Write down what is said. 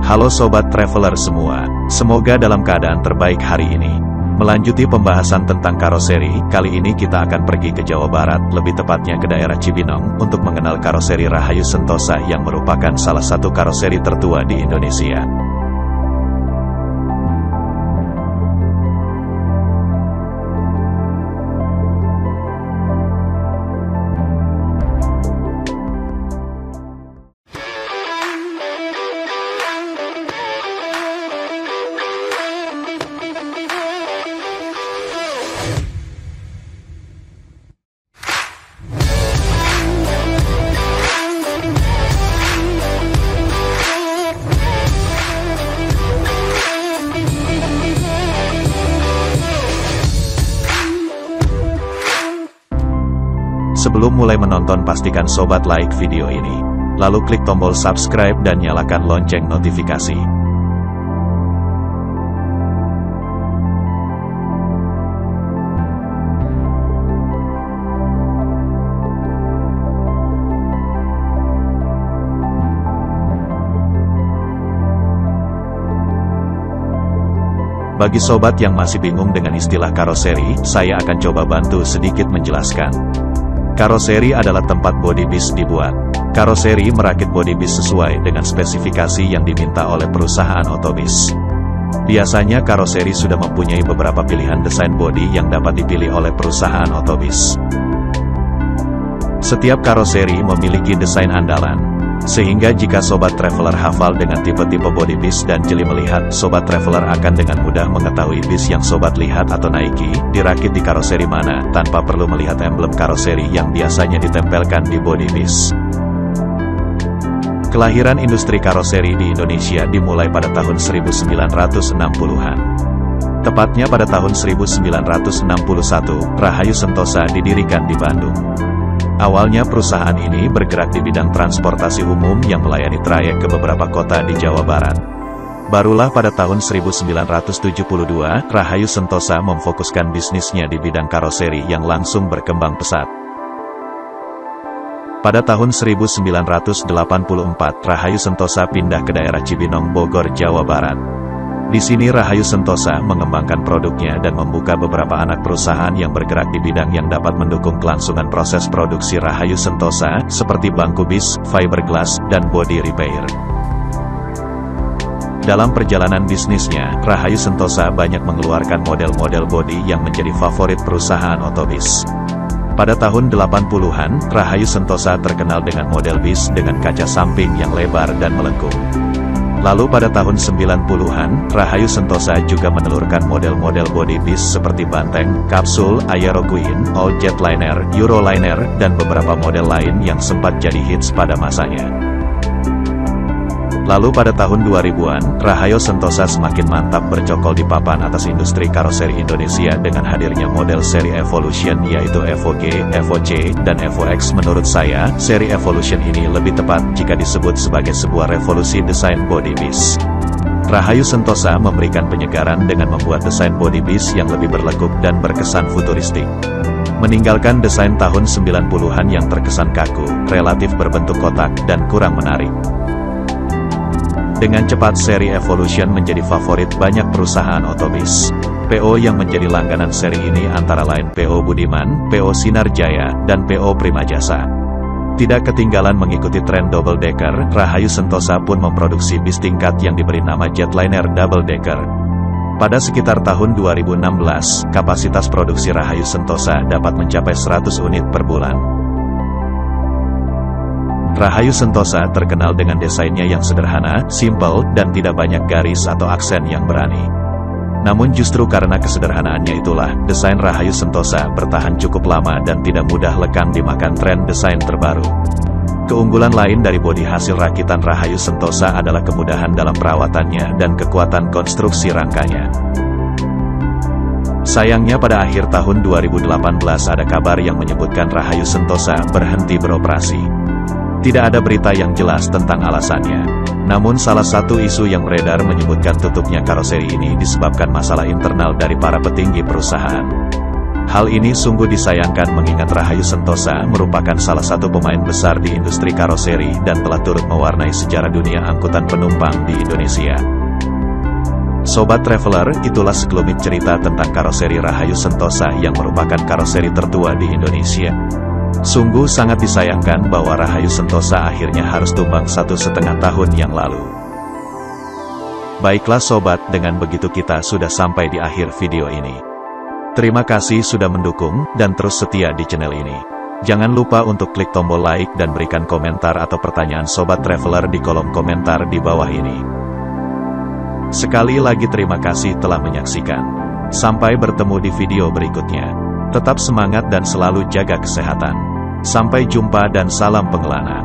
Halo Sobat Traveler semua, semoga dalam keadaan terbaik hari ini. Melanjuti pembahasan tentang karoseri, kali ini kita akan pergi ke Jawa Barat, lebih tepatnya ke daerah Cibinong, untuk mengenal karoseri Rahayu Sentosa yang merupakan salah satu karoseri tertua di Indonesia. Sebelum mulai menonton, pastikan Sobat like video ini. Lalu klik tombol subscribe dan nyalakan lonceng notifikasi. Bagi sobat yang masih bingung dengan istilah karoseri, saya akan coba bantu sedikit menjelaskan. Karoseri adalah tempat bodi bis dibuat. Karoseri merakit bodi bis sesuai dengan spesifikasi yang diminta oleh perusahaan otobis. Biasanya karoseri sudah mempunyai beberapa pilihan desain bodi yang dapat dipilih oleh perusahaan otobis. Setiap karoseri memiliki desain andalan, sehingga jika Sobat Traveler hafal dengan tipe-tipe bodi bis dan jeli melihat, Sobat Traveler akan dengan mudah mengetahui bis yang Sobat lihat atau naiki, dirakit di karoseri mana, tanpa perlu melihat emblem karoseri yang biasanya ditempelkan di bodi bis. Kelahiran industri karoseri di Indonesia dimulai pada tahun 1960-an. Tepatnya pada tahun 1961, Rahayu Sentosa didirikan di Bandung. Awalnya perusahaan ini bergerak di bidang transportasi umum yang melayani trayek ke beberapa kota di Jawa Barat. Barulah pada tahun 1972, Rahayu Sentosa memfokuskan bisnisnya di bidang karoseri yang langsung berkembang pesat. Pada tahun 1984, Rahayu Sentosa pindah ke daerah Cibinong, Bogor, Jawa Barat. Di sini Rahayu Sentosa mengembangkan produknya dan membuka beberapa anak perusahaan yang bergerak di bidang yang dapat mendukung kelangsungan proses produksi Rahayu Sentosa, seperti bangku bis, fiberglass, dan body repair. Dalam perjalanan bisnisnya, Rahayu Sentosa banyak mengeluarkan model-model bodi yang menjadi favorit perusahaan otobis. Pada tahun 80-an, Rahayu Sentosa terkenal dengan model bis dengan kaca samping yang lebar dan melengkung. Lalu pada tahun 90-an, Rahayu Sentosa juga menelurkan model-model bodi bis seperti Banteng, Kapsul, Aero Queen, All Jetliner, Euroliner, dan beberapa model lain yang sempat jadi hits pada masanya. Lalu pada tahun 2000-an, Rahayu Sentosa semakin mantap bercokol di papan atas industri karoseri Indonesia dengan hadirnya model seri Evolution, yaitu Evo G, Evo C, dan Evo X. Menurut saya, seri Evolution ini lebih tepat jika disebut sebagai sebuah revolusi desain bodi bis. Rahayu Sentosa memberikan penyegaran dengan membuat desain bodi bis yang lebih berlekuk dan berkesan futuristik. Meninggalkan desain tahun 90-an yang terkesan kaku, relatif berbentuk kotak, dan kurang menarik. Dengan cepat seri Evolution menjadi favorit banyak perusahaan otobis. PO yang menjadi langganan seri ini antara lain PO Budiman, PO Sinar Jaya, dan PO Prima Jasa. Tidak ketinggalan mengikuti tren double decker, Rahayu Sentosa pun memproduksi bis tingkat yang diberi nama Jetliner Double Decker. Pada sekitar tahun 2016, kapasitas produksi Rahayu Sentosa dapat mencapai 100 unit per bulan. Rahayu Sentosa terkenal dengan desainnya yang sederhana, simple, dan tidak banyak garis atau aksen yang berani. Namun justru karena kesederhanaannya itulah, desain Rahayu Sentosa bertahan cukup lama dan tidak mudah lekang dimakan tren desain terbaru. Keunggulan lain dari bodi hasil rakitan Rahayu Sentosa adalah kemudahan dalam perawatannya dan kekuatan konstruksi rangkanya. Sayangnya pada akhir tahun 2018 ada kabar yang menyebutkan Rahayu Sentosa berhenti beroperasi. Tidak ada berita yang jelas tentang alasannya. Namun salah satu isu yang beredar menyebutkan tutupnya karoseri ini disebabkan masalah internal dari para petinggi perusahaan. Hal ini sungguh disayangkan mengingat Rahayu Sentosa merupakan salah satu pemain besar di industri karoseri dan telah turut mewarnai sejarah dunia angkutan penumpang di Indonesia. Sobat Traveler, itulah sekelumit cerita tentang karoseri Rahayu Sentosa yang merupakan karoseri tertua di Indonesia. Sungguh sangat disayangkan bahwa Rahayu Sentosa akhirnya harus tumbang 1,5 tahun yang lalu. Baiklah sobat, dengan begitu kita sudah sampai di akhir video ini. Terima kasih sudah mendukung, dan terus setia di channel ini. Jangan lupa untuk klik tombol like dan berikan komentar atau pertanyaan Sobat Traveler di kolom komentar di bawah ini. Sekali lagi terima kasih telah menyaksikan. Sampai bertemu di video berikutnya. Tetap semangat dan selalu jaga kesehatan. Sampai jumpa dan salam pengelana.